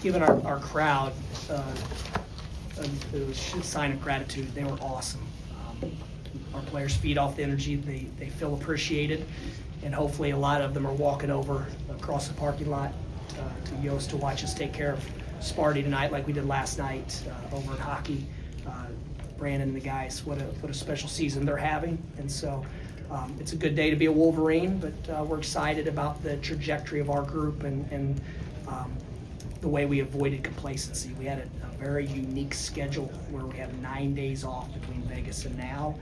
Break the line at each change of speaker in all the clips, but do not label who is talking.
given our crowd a sign of gratitude. They were awesome. Our players feed off the energy. They feel appreciated, and hopefully a lot of them are walking over across the parking lot to Yost to watch us take care of Sparty tonight like we did last night over in hockey. Brandon and the guys, what a special season they're having. And so it's a good day to be a Wolverine, but we're excited about the trajectory of our group and the way we avoided complacency. We had a very unique schedule where we have 9 days off between Vegas and now.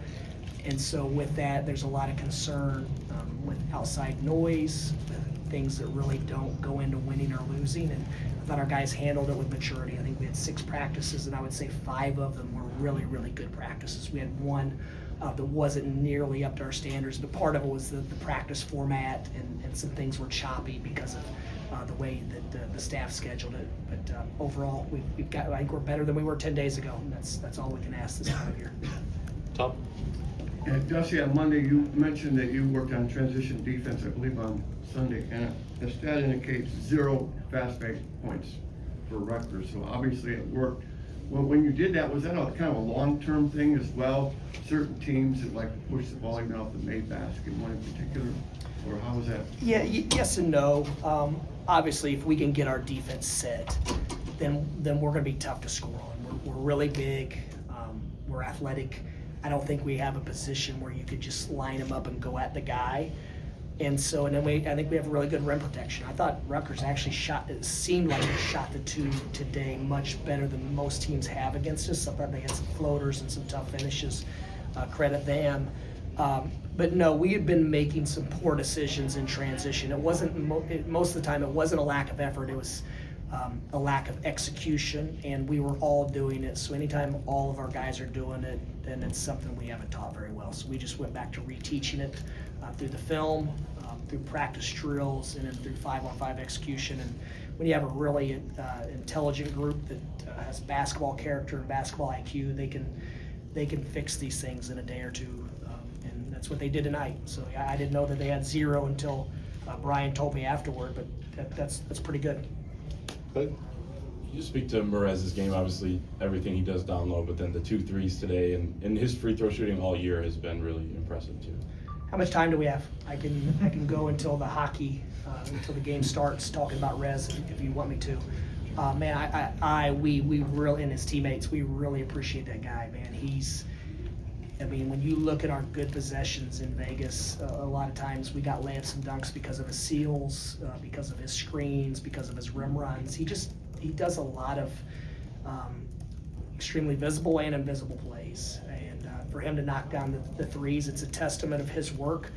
And so with that, there's a lot of concern with outside noise, things that really don't go into winning or losing. And I thought our guys handled it with maturity. I think we had 6 practices, and I would say 5 of them were really, really good practices. We had one that wasn't nearly up to our standards, but part of it was the practice format, and some things were choppy because of the way that the staff scheduled it. But overall, we've got, I think we're better than we were 10 days ago, and that's all we can ask this time of year.
Tom?
And Dusty, on Monday, you mentioned that you worked on transition defense, I believe on Sunday, and the stat indicates 0 fast break points for Rutgers, so obviously it worked. When you did that, was that a kind of a long-term thing as well? Certain teams that like to push the ball even off the made basket, one in particular, or how was that?
Yeah, yes and no. Obviously, if we can get our defense set, then we're going to be tough to score on. We're really big. We're athletic. I don't think we have a position where you could just line them up and go at the guy. And so, I think we have really good rim protection. I thought Rutgers actually it seemed like it shot the 2 today much better than most teams have against us. I thought they had some floaters and some tough finishes. Credit them. But no, we had been making some poor decisions in transition. It wasn't, most of the time, it wasn't a lack of effort. It was a lack of execution, and we were all doing it. So anytime all of our guys are doing it, then it's something we haven't taught very well. So we just went back to reteaching it through the film, through practice drills, and then through 5-on-5 execution. And when you have a really intelligent group that has basketball character and basketball IQ, they can fix these things in a day or two, and that's what they did tonight. So I didn't know that they had 0 until Brian told me afterward, but that's pretty good.
But you speak to Merez's game, obviously everything he does down low, but then the 2 threes today, and his free throw shooting all year has been really impressive too.
How much time do we have? I can go until the hockey, until the game starts, talking about Rez if you want me to. Man, we really, and his teammates, we really appreciate that guy, man. When you look at our good possessions in Vegas, a lot of times we got layups and dunks because of his seals, because of his screens, because of his rim runs. He does a lot of extremely visible and invisible plays. And for him to knock down the threes, it's a testament of his work.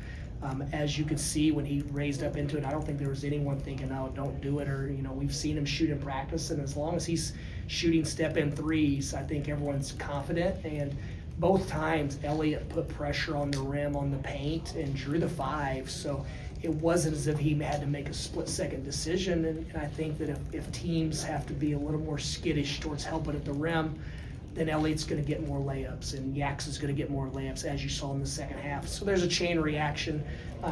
As you could see when he raised up into it, I don't think there was anyone thinking, "Oh, don't do it," or we've seen him shoot in practice, and as long as he's shooting step-in threes, I think everyone's confident. And both times, Elliott put pressure on the rim, on the paint, and drew the 5. So it wasn't as if he had to make a split-second decision. And I think that if teams have to be a little more skittish towards helping at the rim, then Elliott's going to get more layups, and Yax is going to get more layups, as you saw in the second half. So there's a chain reaction.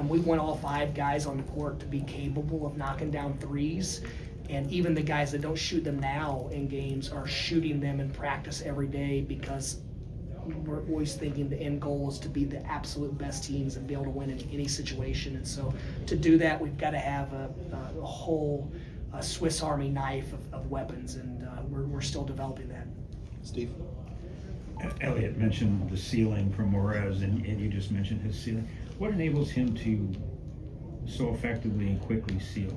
We want all 5 guys on the court to be capable of knocking down threes. And even the guys that don't shoot them now in games are shooting them in practice every day, because we're always thinking the end goal is to be the absolute best teams and be able to win in any situation. And so to do that, we've got to have a whole Swiss Army knife of weapons, and we're still developing that.
Steve?
Elliott mentioned the ceiling from Morez, and you just mentioned his ceiling. What enables him to so effectively and quickly seal?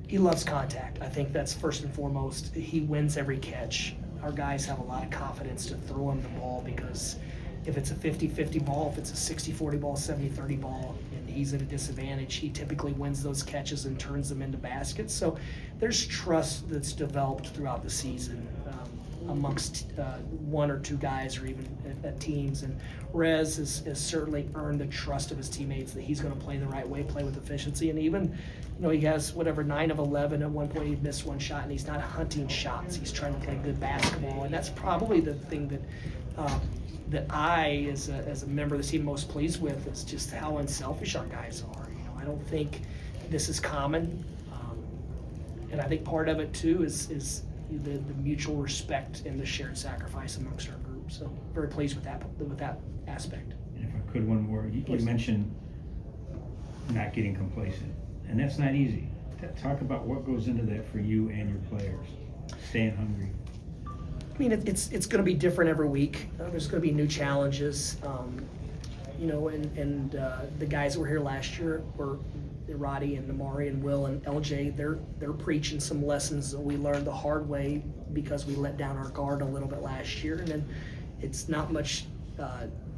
He loves contact. I think that's first and foremost. He wins every catch. Our guys have a lot of confidence to throw him the ball, because if it's a 50-50 ball, if it's a 60-40 ball, 70-30 ball, and he's at a disadvantage, he typically wins those catches and turns them into baskets. So there's trust that's developed throughout the season amongst 1 or 2 guys, or even at teams. And Rez has certainly earned the trust of his teammates that he's going to play the right way, play with efficiency. And even, he has 9 of 11. At one point he missed 1 shot, and he's not hunting shots. He's trying to play good basketball. And that's probably the thing that I, as a member of the team, most pleased with, is just how unselfish our guys are. I don't think this is common. And I think part of it too is the mutual respect and the shared sacrifice amongst our group. So very pleased with that aspect.
And if I could, one more, you
Please.
mentioned not getting complacent, and that's not easy. Talk about what goes into that for you and your players, staying hungry.
I mean, it's going to be different every week. There's going to be new challenges. And the guys that were here last year were Roddy and Amari and Will and LJ. They're preaching some lessons that we learned the hard way because we let down our guard a little bit last year. And then it's not much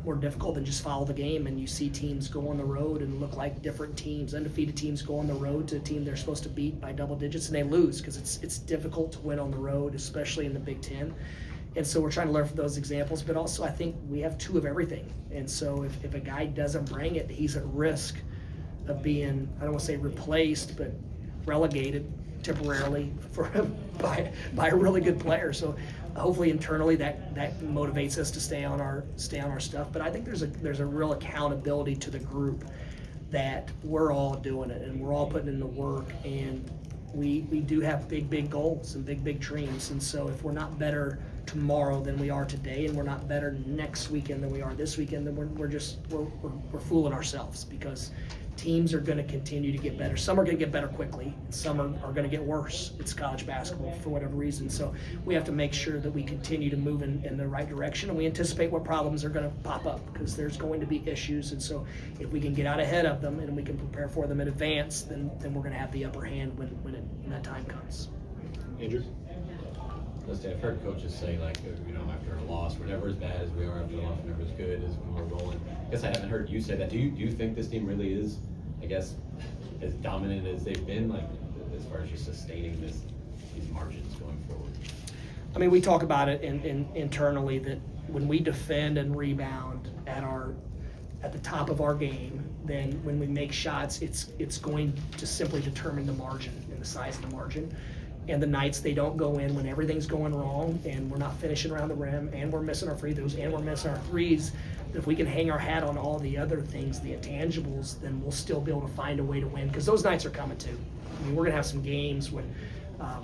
more difficult than just follow the game. And you see teams go on the road and look like different teams. Undefeated teams go on the road to a team they're supposed to beat by double digits and they lose because it's difficult to win on the road, especially in the Big Ten. And so we're trying to learn from those examples, but also I think we have two of everything. And so if a guy doesn't bring it, he's at risk of being, I don't want to say replaced, but relegated temporarily by a really good player. So hopefully internally that motivates us to stay on our stuff. But I think there's a real accountability to the group that we're all doing it and we're all putting in the work, and we do have big goals and big dreams. And so if we're not better tomorrow than we are today, and we're not better next weekend than we are this weekend, then we're fooling ourselves, because teams are going to continue to get better. Some are going to get better quickly, and some are going to get worse. It's college basketball for whatever reason. So we have to make sure that we continue to move in the right direction, and we anticipate what problems are going to pop up, because there's going to be issues. And so if we can get out ahead of them and we can prepare for them in advance, then we're going to have the upper hand when that time comes.
Andrew?
I've heard coaches say, like, after a loss, we're never as bad as we are after a loss, we're never as good as when we're rolling. I guess I haven't heard you say that. Do you think this team really is, I guess, as dominant as they've been, like, as far as just sustaining these margins going forward?
I mean, we talk about it internally that when we defend and rebound at the top of our game, then when we make shots, it's going to simply determine the margin and the size of the margin. And the nights they don't go in, when everything's going wrong and we're not finishing around the rim and we're missing our free throws and we're missing our threes, if we can hang our hat on all the other things, the intangibles, then we'll still be able to find a way to win, because those nights are coming too. I mean, we're going to have some games when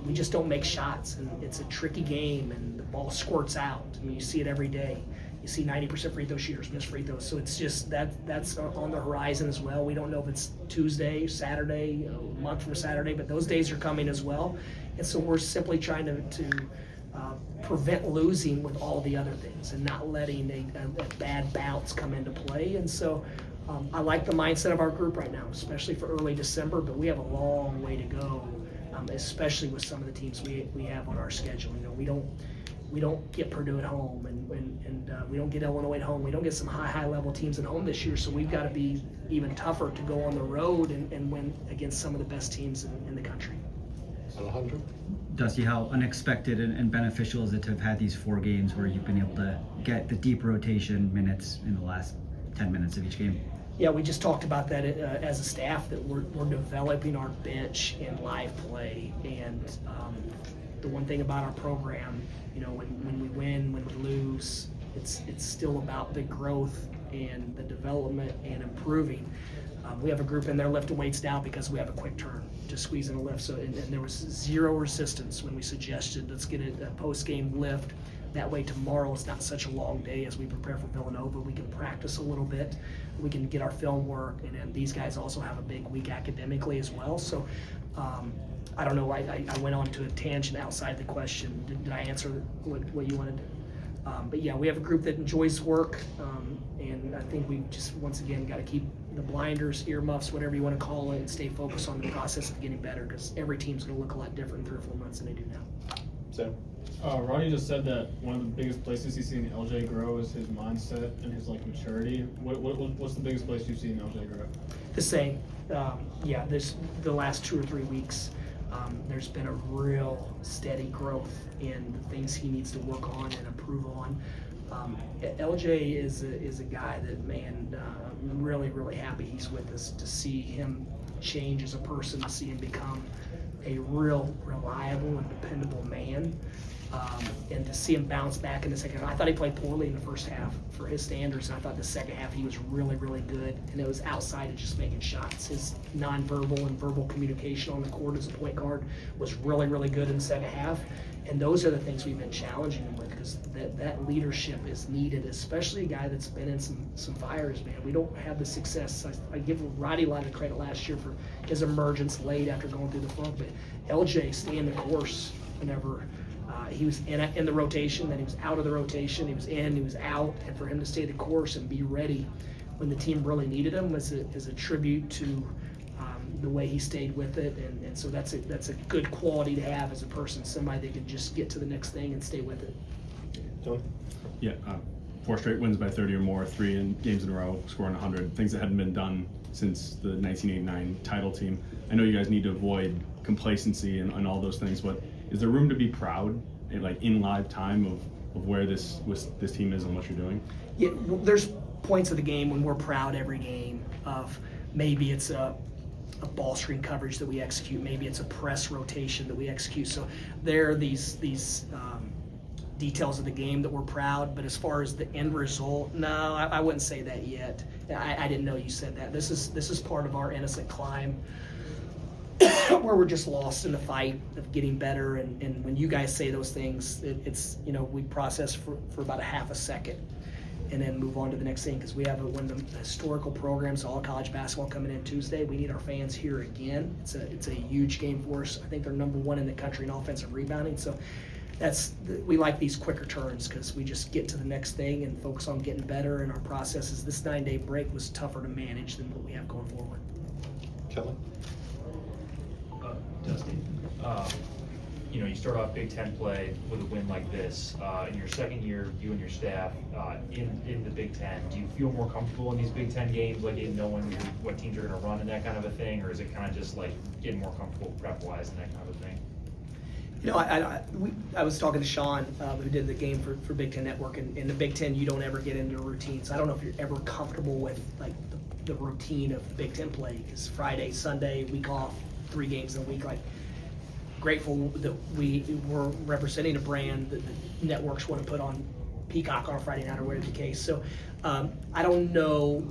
we just don't make shots, and it's a tricky game and the ball squirts out. I mean, you see it every day. You see 90% free throw shooters miss free throws. So it's just that's on the horizon as well. We don't know if it's Tuesday, Saturday, a month from Saturday, but those days are coming as well. And so we're simply trying to prevent losing with all the other things and not letting a bad bounce come into play. And so I like the mindset of our group right now, especially for early December, but we have a long way to go, especially with some of the teams we have on our schedule. We don't get Purdue at home, and we don't get Illinois at home. We don't get some high level teams at home this year, so we've got to be even tougher to go on the road and win against some of the best teams in the country.
Alejandro?
Dusty, how unexpected and beneficial is it to have had these 4 games where you've been able to get the deep rotation minutes in the last 10 minutes of each game?
Yeah, we just talked about that as a staff, that we're developing our bench in live play. And the one thing about our program, when we win, when we lose, it's still about the growth and the development and improving. We have a group in there lifting weights now because we have a quick turn to squeeze in a lift. So and there was zero resistance when we suggested, let's get a post-game lift. That way tomorrow is not such a long day as we prepare for Villanova. We can practice a little bit. We can get our film work. And then these guys also have a big week academically as well. So I don't know, I went on to a tangent outside the question. Did I answer what you wanted? But yeah, we have a group that enjoys work, and I think we just, once again, got to keep the blinders, earmuffs, whatever you want to call it, and stay focused on the process of getting better, because every team's going to look a lot different in 3 or 4 months than they do now.
Sam?
Ronnie just said that one of the biggest places he's seen LJ grow is his mindset and his maturity. What's the biggest place you've seen LJ grow?
The same. There's the last 2 or 3 weeks. There's been a real steady growth in the things he needs to work on and improve on. LJ is a guy that, I'm really happy he's with us, to see him change as a person, to see him become a real reliable and dependable man. And to see him bounce back in the second half, I thought he played poorly in the first half for his standards. And I thought the second half he was really, really good. And it was outside of just making shots. His nonverbal and verbal communication on the court as a point guard was really, really good in the second half. And those are the things we've been challenging him with, because that leadership is needed, especially a guy that's been in some fires, man. We don't have the success. I give Roddy a lot of credit last year for his emergence late after going through the funk, but LJ staying the course whenever he was in the rotation, then he was out of the rotation, he was in, he was out, and for him to stay the course and be ready when the team really needed him is a tribute to the way he stayed with it, and so that's a good quality to have as a person, somebody that can just get to the next thing and stay with it.
Tony?
Yeah, 4 straight wins by 30 or more, 3 games in a row, scoring 100, things that hadn't been done since the 1989 title team. I know you guys need to avoid complacency and all those things, but is there room to be proud, in live time, of where this team is and what you're doing?
Yeah, there's points of the game when we're proud every game of maybe it's a ball screen coverage that we execute, maybe it's a press rotation that we execute. So there are these details of the game that we're proud, but as far as the end result, no, I wouldn't say that yet. I didn't know you said that. This is part of our innocent climb where we're just lost in the fight of getting better, and when you guys say those things, it's we process for about a half a second and then move on to the next thing, because we have one of the historical programs, all college basketball coming in Tuesday. We need our fans here again. It's a huge game for us. I think they're #1 in the country in offensive rebounding, so we like these quicker turns because we just get to the next thing and focus on getting better in our processes. This 9-day break was tougher to manage than what we have going forward.
Kelly?
Dusty, you start off Big Ten play with a win like this. In your second year, you and your staff in the Big Ten, do you feel more comfortable in these Big Ten games, like in knowing what teams are going to run and that kind of a thing, or is it kind of just like getting more comfortable prep-wise and that kind of a thing?
I was talking to Sean, who did the game for Big Ten Network, and in the Big Ten, you don't ever get into a routine. So I don't know if you're ever comfortable with like the routine of Big Ten play. Because Friday, Sunday, week off, 3 games in a week. Like, grateful that we were representing a brand that the networks want to put on Peacock on Friday night or whatever the case. So I don't know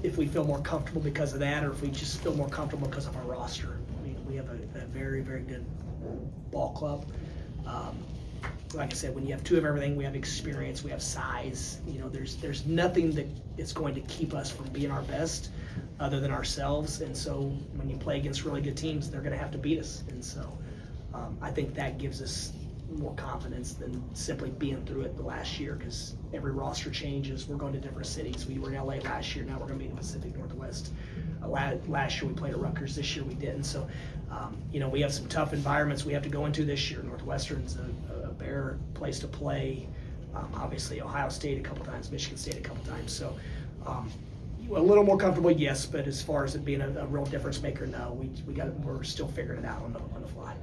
if we feel more comfortable because of that, or if we just feel more comfortable because of our roster. I mean, we have a very, very good ball club. Like I said, when you have 2 of everything, we have experience, we have size. There's nothing that is going to keep us from being our best other than ourselves. And so when you play against really good teams, they're going to have to beat us. And so I think that gives us more confidence than simply being through it the last year, because every roster changes. We're going to different cities. We were in LA last year. Now we're going to be in the Pacific Northwest. Last year we played at Rutgers. This year we didn't. So, we have some tough environments we have to go into this year. Northwestern's a bare place to play. Obviously Ohio State a couple times, Michigan State a couple times. So a little more comfortable, yes, but as far as it being a real difference maker, no. We're still figuring it out on the fly.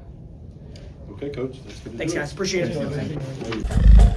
Okay, Coach. That's good to
Thanks,
do it.
guys. Appreciate it.
Thank you.